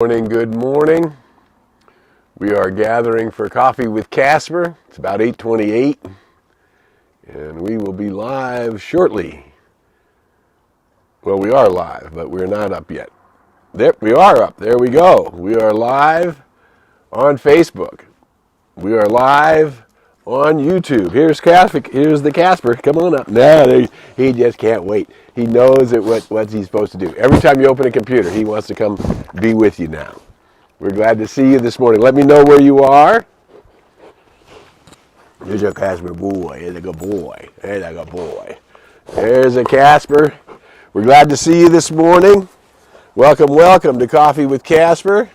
Good morning. We are gathering for coffee with Casper. It's about 8:28, and we will be live shortly. Well, we are live, but we're not up yet. There, we are up. There we go. We are live on Facebook. We are live on YouTube. Here's Casper. Here's the Casper. Come on up. No, he just can't wait. He knows what he's supposed to do. Every time you open a computer, he wants to come be with you now. We're glad to see you this morning. Let me know where you are. Here's a Casper boy. Here's a good boy. Here's a good boy. There's a Casper. We're glad to see you this morning. Welcome, welcome to Coffee with Casper.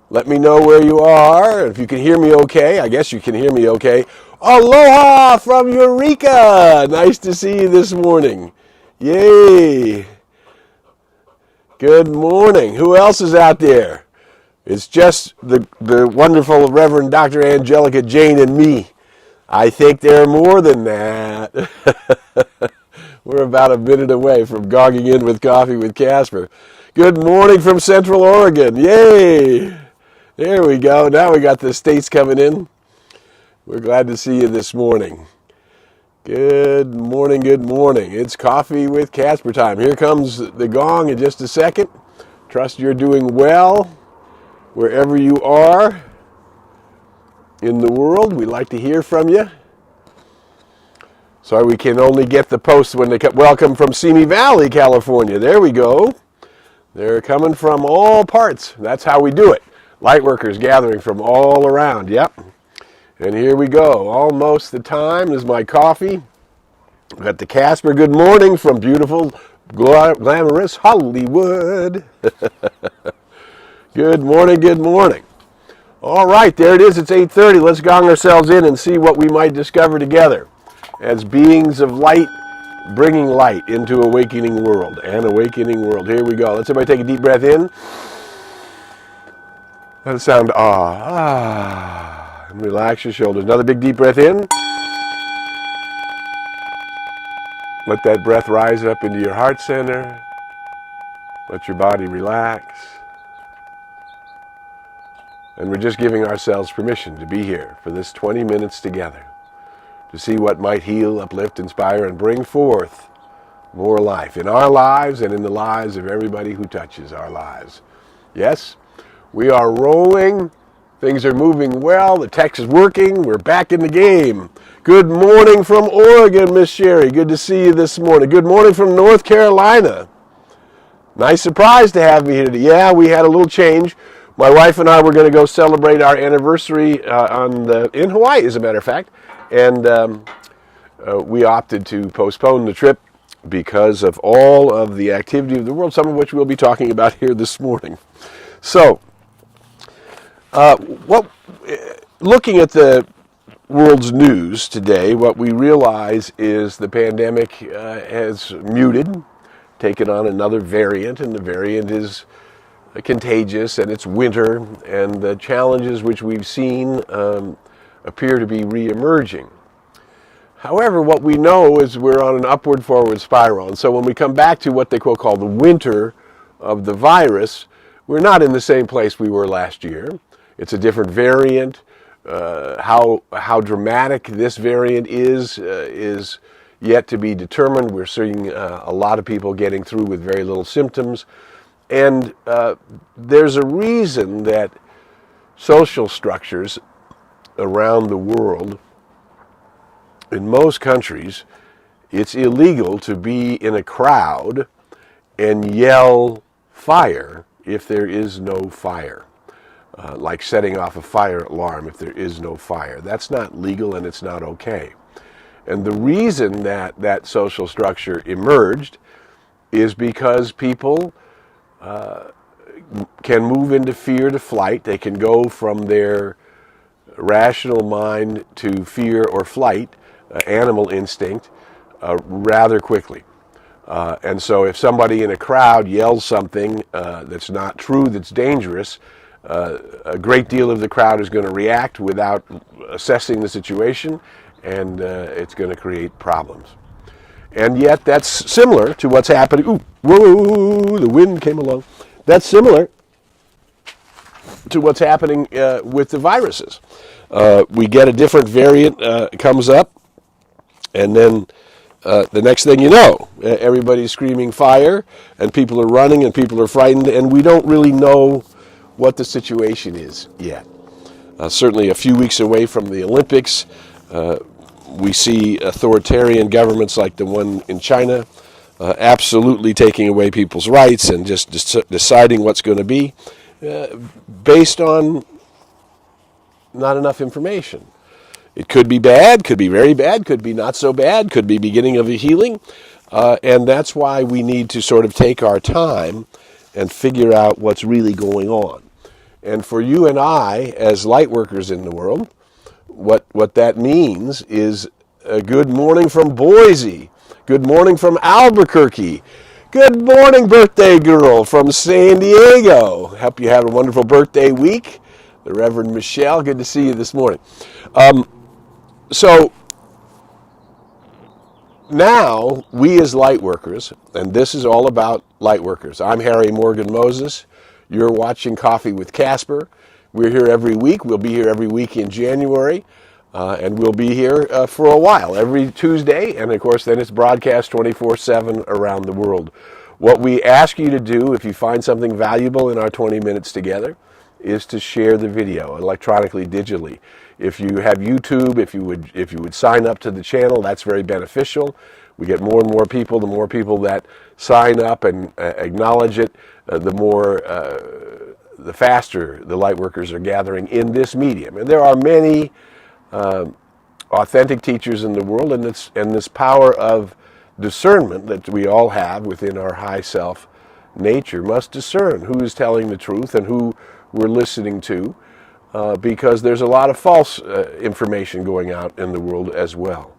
Let me know where you are. If you can hear me okay, I guess you can hear me okay. Aloha from Eureka. Nice to see you this morning. Yay. Good morning. Who else is out there? It's just the wonderful Reverend Dr. Angelica Jane and me. I think there are more than that. We're about a minute away from gogging in with Coffee with Casper. Good morning from Central Oregon. Yay! There we go. Now we got the states coming in. We're glad to see you this morning. Good morning, good morning. It's Coffee with Casper time. Here comes the gong in just a second. Trust you're doing well. Wherever you are in the world, we'd like to hear from you. Sorry, we can only get the posts when they come. Welcome from Simi Valley, California. There we go. They're coming from all parts. That's how we do it. Lightworkers gathering from all around. Yep. And here we go. Almost the time is my coffee. We've got the Casper. Good morning from beautiful, glamorous Hollywood. Good morning, good morning. All right, there it is. It's 8:30. Let's gong ourselves in and see what we might discover together as beings of light, bringing light into awakening world. An awakening world. Here we go. Let's everybody take a deep breath in. Let it sound ah. And relax your shoulders. Another big deep breath in. Let that breath rise up into your heart center. Let your body relax. And we're just giving ourselves permission to be here for this 20 minutes together, to see what might heal, uplift, inspire, and bring forth more life in our lives and in the lives of everybody who touches our lives. Yes, we are rolling. Things are moving well. The tech is working. We're back in the game. Good morning from Oregon, Miss Sherry. Good to see you this morning. Good morning from North Carolina. Nice surprise to have me here today. Yeah, we had a little change. My wife and I were going to go celebrate our anniversary in Hawaii, as a matter of fact, and we opted to postpone the trip because of all of the activity of the world, some of which we'll be talking about here this morning. So, looking at the world's news today, what we realize is the pandemic has muted, taken on another variant, and the variant is contagious, and it's winter, and the challenges which we've seen appear to be re-emerging. However, what we know is we're on an upward forward spiral, and so when we come back to what they call the winter of the virus, we're not in the same place we were last year. It's a different variant. How dramatic this variant is yet to be determined. We're seeing a lot of people getting through with very little symptoms. And there's a reason that social structures around the world, in most countries, it's illegal to be in a crowd and yell fire if there is no fire. Like setting off a fire alarm if there is no fire. That's not legal and it's not okay. And the reason that that social structure emerged is because people can move into fear to flight. They can go from their rational mind to fear or flight, animal instinct, rather quickly. And so if somebody in a crowd yells something that's not true, that's dangerous, a great deal of the crowd is going to react without assessing the situation, and it's going to create problems. And yet that's similar to what's happening. Ooh, whoa, the wind came along. That's similar to what's happening with the viruses. We get a different variant comes up, and then the next thing you know, everybody's screaming fire, and people are running, and people are frightened, and we don't really know what the situation is yet. Certainly a few weeks away from the Olympics, we see authoritarian governments like the one in China absolutely taking away people's rights and just deciding what's going to be based on not enough information. It could be bad, could be very bad, could be not so bad, could be beginning of a healing, and that's why we need to sort of take our time and figure out what's really going on. And for you and I, as light workers in the world, what that means is a good morning from Boise, good morning from Albuquerque, good morning birthday girl from San Diego. Hope you have a wonderful birthday week. The Reverend Michelle, good to see you this morning. So now we as light workers, and this is all about light workers. I'm Harry Morgan Moses. You're watching Coffee with Casper. We're here every week. We'll be here every week in January, and we'll be here for a while, every Tuesday, and of course then it's broadcast 24/7 around the world. What we ask you to do, if you find something valuable in our 20 minutes together, is to share the video electronically, digitally. If you have YouTube, if you would sign up to the channel, that's very beneficial. We get more and more people. The more people that sign up and acknowledge it, the faster the light workers are gathering in this medium. And there are many authentic teachers in the world, and this power of discernment that we all have within our high self nature must discern who is telling the truth and who we're listening to, because there's a lot of false information going out in the world as well.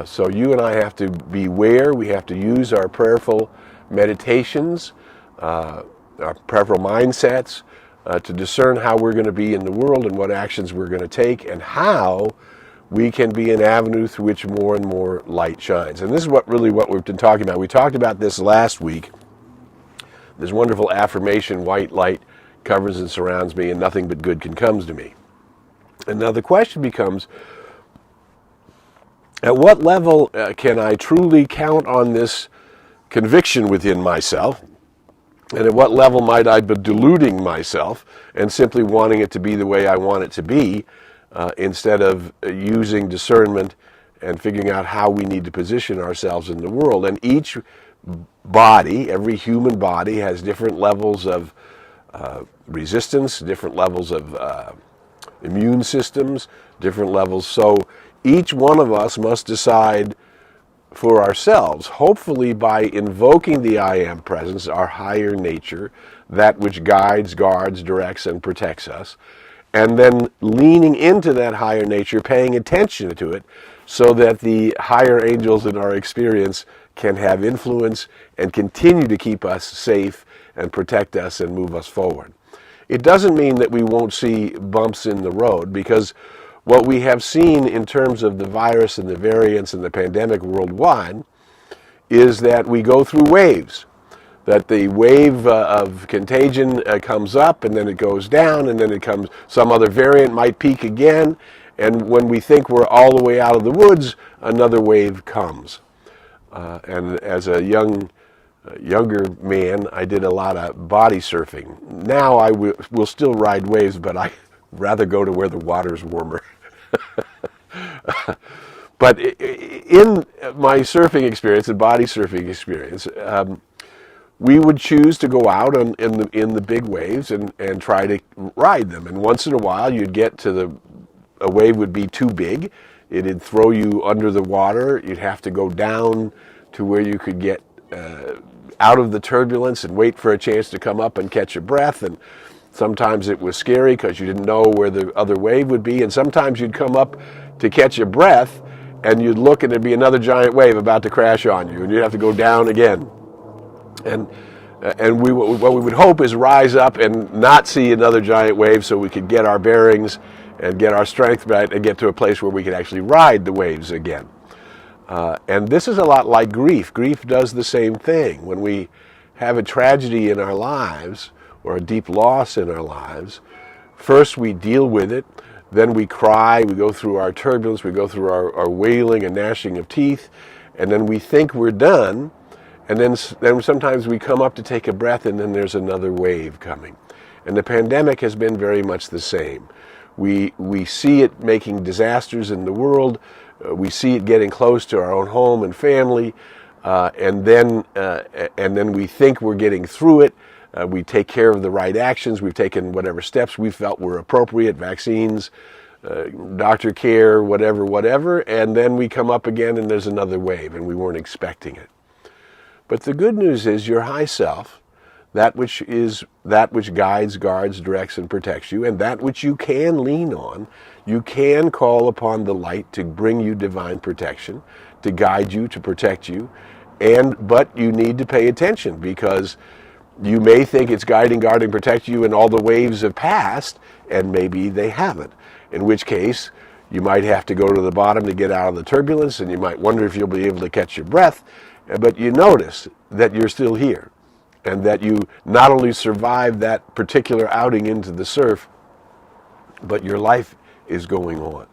So you and I have to beware. We have to use our prayerful meditations, our prayerful mindsets to discern how we're going to be in the world and what actions we're going to take and how we can be an avenue through which more and more light shines. And this is what we've been talking about. We talked about this last week, this wonderful affirmation, white light covers and surrounds me, and nothing but good can come to me. And now the question becomes, at what level can I truly count on this conviction within myself? And at what level might I be deluding myself and simply wanting it to be the way I want it to be, instead of using discernment and figuring out how we need to position ourselves in the world? And each body, every human body, has different levels of resistance, different levels of immune systems, different levels. So each one of us must decide for ourselves, hopefully by invoking the I Am presence, our higher nature, that which guides, guards, directs, and protects us, and then leaning into that higher nature, paying attention to it, so that the higher angels in our experience can have influence and continue to keep us safe and protect us and move us forward. It doesn't mean that we won't see bumps in the road, because what we have seen in terms of the virus and the variants and the pandemic worldwide is that we go through waves, that the wave of contagion comes up and then it goes down, and then it comes, some other variant might peak again, and when we think we're all the way out of the woods, another wave comes. And as a younger man, I did a lot of body surfing. Now I will still ride waves, but I rather go to where the water's warmer. But in my surfing experience, and body surfing experience, we would choose to go out in the big waves and try to ride them. And once in a while, you'd get to a wave would be too big. It'd throw you under the water. You'd have to go down to where you could get out of the turbulence and wait for a chance to come up and catch your breath. And sometimes it was scary because you didn't know where the other wave would be. And sometimes you'd come up to catch your breath and you'd look and there'd be another giant wave about to crash on you, and you'd have to go down again. And what we would hope is rise up and not see another giant wave, so we could get our bearings and get our strength back and get to a place where we could actually ride the waves again. And this is a lot like grief. Grief does the same thing. When we have a tragedy in our lives, or a deep loss in our lives, first we deal with it, then we cry, we go through our turbulence, we go through our wailing and gnashing of teeth, and then we think we're done, and then sometimes we come up to take a breath, and then there's another wave coming. And the pandemic has been very much the same. We see it making disasters in the world, we see it getting close to our own home and family, and then we think we're getting through it. We take care of the right actions. We've taken whatever steps we felt were appropriate, vaccines, doctor care, whatever, and then we come up again and there's another wave and we weren't expecting it. But the good news is your high self, that which guides, guards, directs, and protects you, and that which you can lean on, you can call upon the light to bring you divine protection, to guide you, to protect you, but you need to pay attention, because you may think it's guiding, guarding, protecting you, and all the waves have passed, and maybe they haven't. In which case, you might have to go to the bottom to get out of the turbulence, and you might wonder if you'll be able to catch your breath, but you notice that you're still here, and that you not only survived that particular outing into the surf, but your life is going on.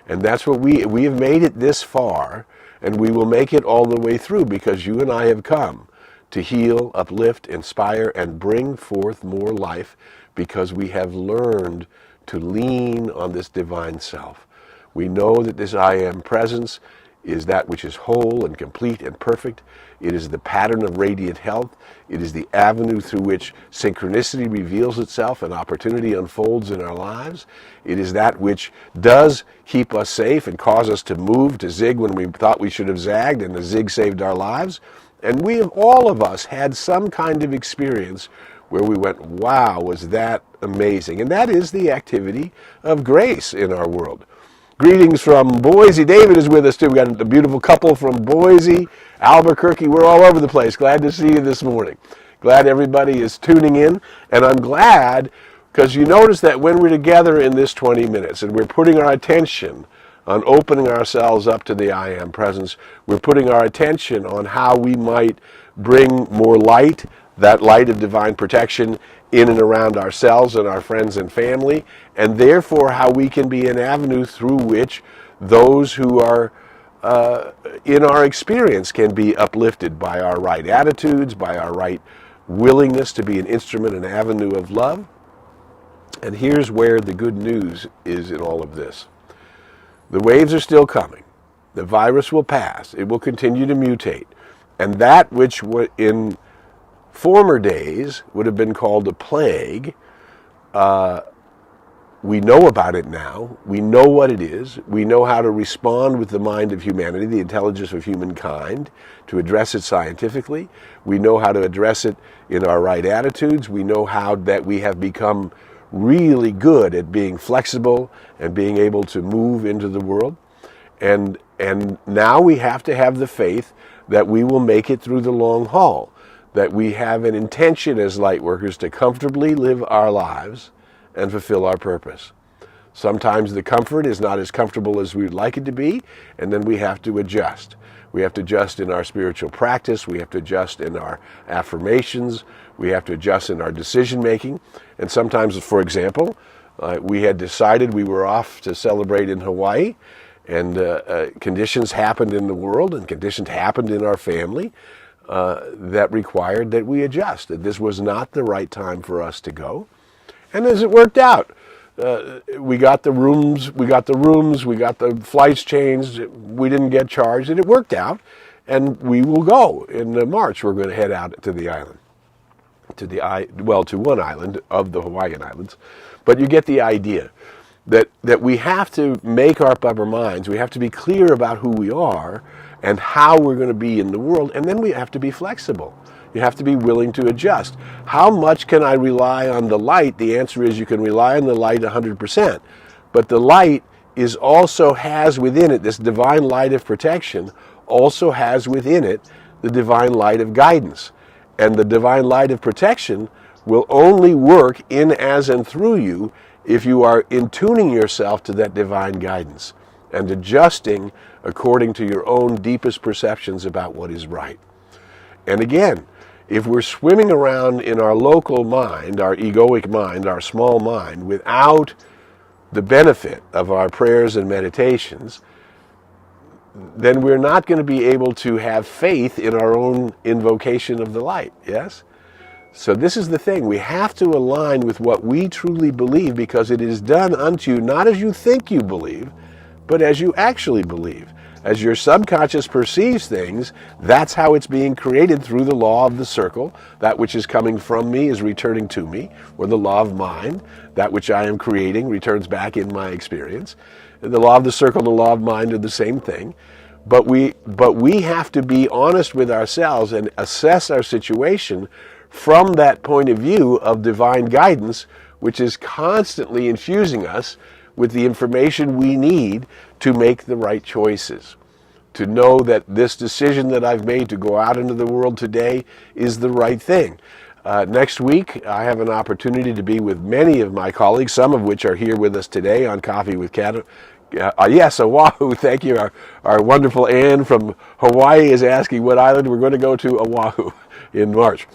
And that's what we have made it this far, and we will make it all the way through, because you and I have come to heal, uplift, inspire, and bring forth more life, because we have learned to lean on this divine self. We know that this I Am presence is that which is whole and complete and perfect. It is the pattern of radiant health. It is the avenue through which synchronicity reveals itself and opportunity unfolds in our lives. It is that which does keep us safe and cause us to move, to zig when we thought we should have zagged, and the zig saved our lives. And we have, all of us, had some kind of experience where we went, wow, was that amazing? And that is the activity of grace in our world. Greetings from Boise. David is with us too. We got a beautiful couple from Boise, Albuquerque. We're all over the place. Glad to see you this morning. Glad everybody is tuning in. And I'm glad because you notice that when we're together in this 20 minutes and we're putting our attention on opening ourselves up to the I Am presence, we're putting our attention on how we might bring more light, that light of divine protection, in and around ourselves and our friends and family, and therefore how we can be an avenue through which those who are in our experience can be uplifted by our right attitudes, by our right willingness to be an instrument, an avenue of love. And here's where the good news is in all of this. The waves are still coming. The virus will pass. It will continue to mutate. And that which in former days would have been called a plague, we know about it now. We know what it is. We know how to respond with the mind of humanity, the intelligence of humankind, to address it scientifically. We know how to address it in our right attitudes. We know how that we have become really good at being flexible and being able to move into the world. And now we have to have the faith that we will make it through the long haul, that we have an intention as light workers to comfortably live our lives and fulfill our purpose. Sometimes the comfort is not as comfortable as we would like it to be, and then we have to adjust. We have to adjust in our spiritual practice. We have to adjust in our affirmations. We have to adjust in our decision making. And sometimes, for example, we had decided we were off to celebrate in Hawaii, and conditions happened in the world and conditions happened in our family that required that we adjust, that this was not the right time for us to go. And as it worked out, we got the rooms, we got the flights changed, we didn't get charged, and it worked out. And we will go in March. We're going to head out to the island, to one island of the Hawaiian Islands. But you get the idea that we have to make up our minds. We have to be clear about who we are and how we're going to be in the world, and then we have to be flexible. You have to be willing to adjust. How much can I rely on the light? The answer is you can rely on the light 100%. But the light also has within it, this divine light of protection, also has within it the divine light of guidance. And the divine light of protection will only work in, as, and through you if you are in tuning yourself to that divine guidance and adjusting according to your own deepest perceptions about what is right. And again, If we're swimming around in our local mind, our egoic mind, our small mind, without the benefit of our prayers and meditations, then we're not going to be able to have faith in our own invocation of the light, yes? So this is the thing. We have to align with what we truly believe, because it is done unto you not as you think you believe, but as you actually believe. As your subconscious perceives things, that's how it's being created through the law of the circle. That which is coming from me is returning to me, or the law of mind. That which I am creating returns back in my experience. The law of the circle and the law of mind are the same thing. But we have to be honest with ourselves and assess our situation from that point of view of divine guidance, which is constantly infusing us with the information we need to make the right choices, to know that this decision that I've made to go out into the world today is the right thing. Next week, I have an opportunity to be with many of my colleagues, some of which are here with us today on Coffee with Cat. Yes, Oahu, thank you. Our wonderful Anne from Hawaii is asking what island we're going to go to. Oahu in March.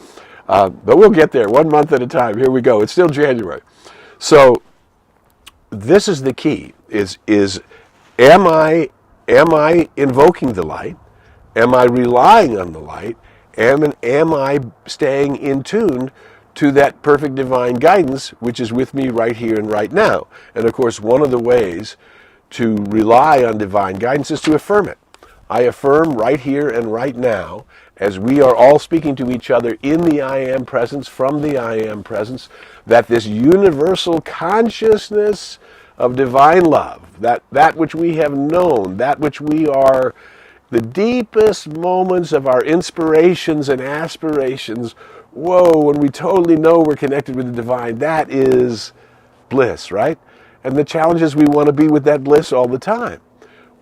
But we'll get there 1 month at a time. Here we go. It's still January. So this is the key, is am I invoking the light? Am I relying on the light? Am I staying in tune to that perfect divine guidance, which is with me right here and right now? And of course, one of the ways to rely on divine guidance is to affirm it. I affirm right here and right now, as we are all speaking to each other in the I Am presence, from the I Am presence, that this universal consciousness of divine love, that which we have known, that which we are, the deepest moments of our inspirations and aspirations, when we totally know we're connected with the divine, that is bliss, right? And the challenge is we want to be with that bliss all the time.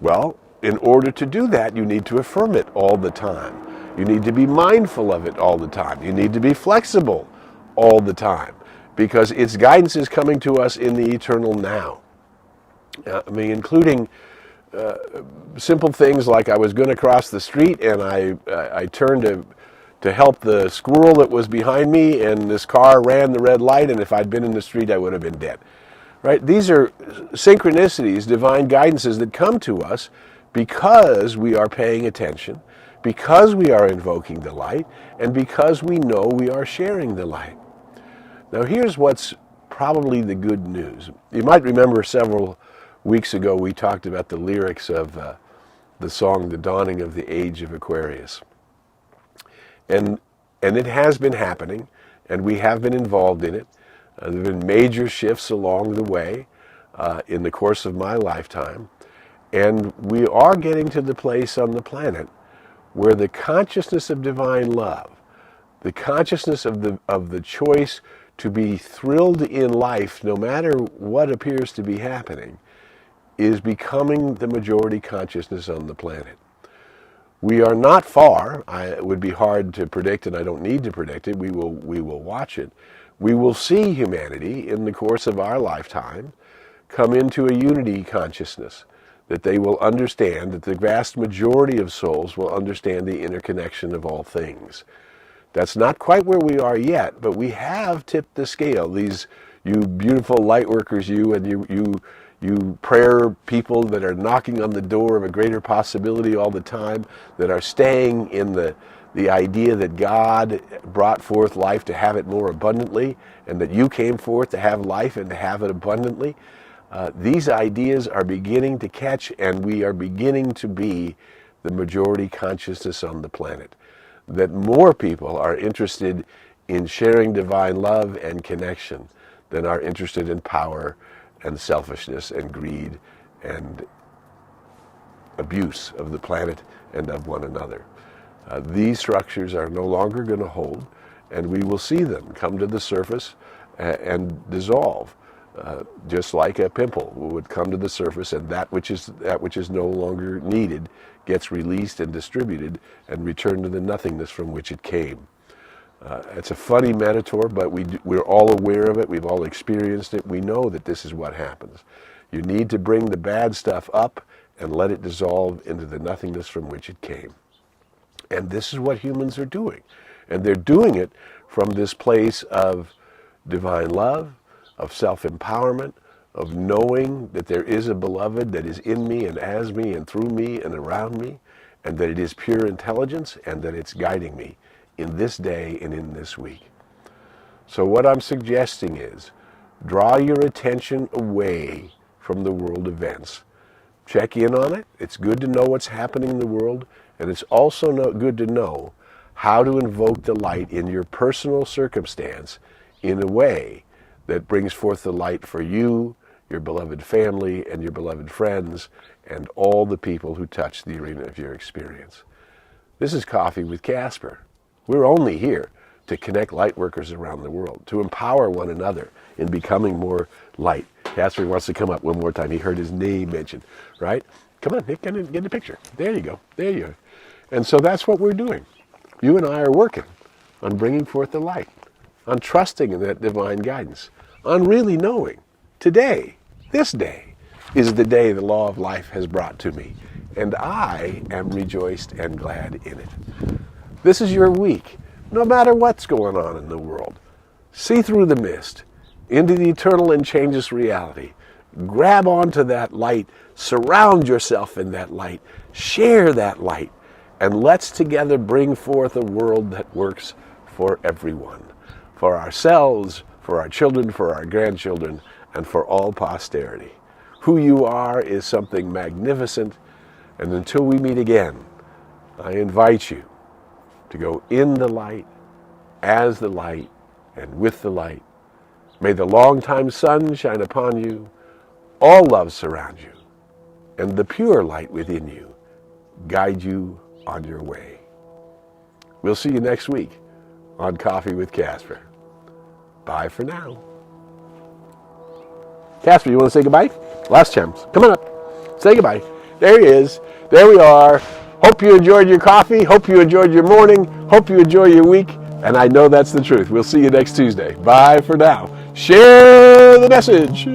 Well, in order to do that, you need to affirm it all the time. You need to be mindful of it all the time. You need to be flexible all the time, because its guidance is coming to us in the eternal now. Including simple things like I was going to cross the street and I turned to help the squirrel that was behind me, and this car ran the red light, and if I'd been in the street, I would have been dead. Right? These are synchronicities, divine guidances that come to us because we are paying attention, because we are invoking the light, and because we know we are sharing the light. Now here's what's probably the good news. You might remember several weeks ago we talked about the lyrics of the song, The Dawning of the Age of Aquarius. And it has been happening, and we have been involved in it. There have been major shifts along the way in the course of my lifetime. And we are getting to the place on the planet where the consciousness of divine love, the consciousness of the choice to be thrilled in life no matter what appears to be happening, is becoming the majority consciousness on the planet. We are not far. It would be hard to predict, and I don't need to predict it. We will watch it. We will see humanity in the course of our lifetime come into a unity consciousness, that they will understand, that the vast majority of souls will understand the interconnection of all things. That's not quite where we are yet, but we have tipped the scale. These, you beautiful light workers, you prayer people that are knocking on the door of a greater possibility all the time, that are staying in the idea that God brought forth life to have it more abundantly, and that you came forth to have life and to have it abundantly. These ideas are beginning to catch, and we are beginning to be the majority consciousness on the planet. That more people are interested in sharing divine love and connection than are interested in power and selfishness and greed and abuse of the planet and of one another. These structures are no longer going to hold, and we will see them come to the surface and dissolve, just like a pimple would come to the surface, and that which is no longer needed gets released and distributed and returned to the nothingness from which it came. It's a funny metaphor, but we're all aware of it. We've all experienced it. We know that this is what happens. You need to bring the bad stuff up and let it dissolve into the nothingness from which it came. And this is what humans are doing. And they're doing it from this place of divine love, of self-empowerment, of knowing that there is a beloved that is in me and as me and through me and around me, and that it is pure intelligence and that it's guiding me in this day and in this week. So what I'm suggesting is draw your attention away from the world events. Check in on it. It's good to know what's happening in the world, and it's also good to know how to invoke the light in your personal circumstance in a way that brings forth the light for you, your beloved family, and your beloved friends, and all the people who touch the arena of your experience. This is Coffee with Casper. We're only here to connect light workers around the world, to empower one another in becoming more light. Casper wants to come up one more time. He heard his name mentioned, right? Come on, Nick, get in the picture. There you go. There you are. And so that's what we're doing. You and I are working on bringing forth the light, on trusting in that divine guidance, on really knowing today, this day, is the day the law of life has brought to me, and I am rejoiced and glad in it. This is your week, no matter what's going on in the world. See through the mist, into the eternal and changeless reality. Grab onto that light, surround yourself in that light, share that light, and let's together bring forth a world that works for everyone, for ourselves, for our children, for our grandchildren, and for all posterity. Who you are is something magnificent, and until we meet again, I invite you to go in the light, as the light, and with the light. May the long-time sun shine upon you, all love surround you, and the pure light within you guide you on your way. We'll see you next week on Coffee with Casper. Bye for now. Casper, you want to say goodbye? Last chance. Come on up. Say goodbye. There he is. There we are. Hope you enjoyed your coffee. Hope you enjoyed your morning. Hope you enjoy your week. And I know that's the truth. We'll see you next Tuesday. Bye for now. Share the message.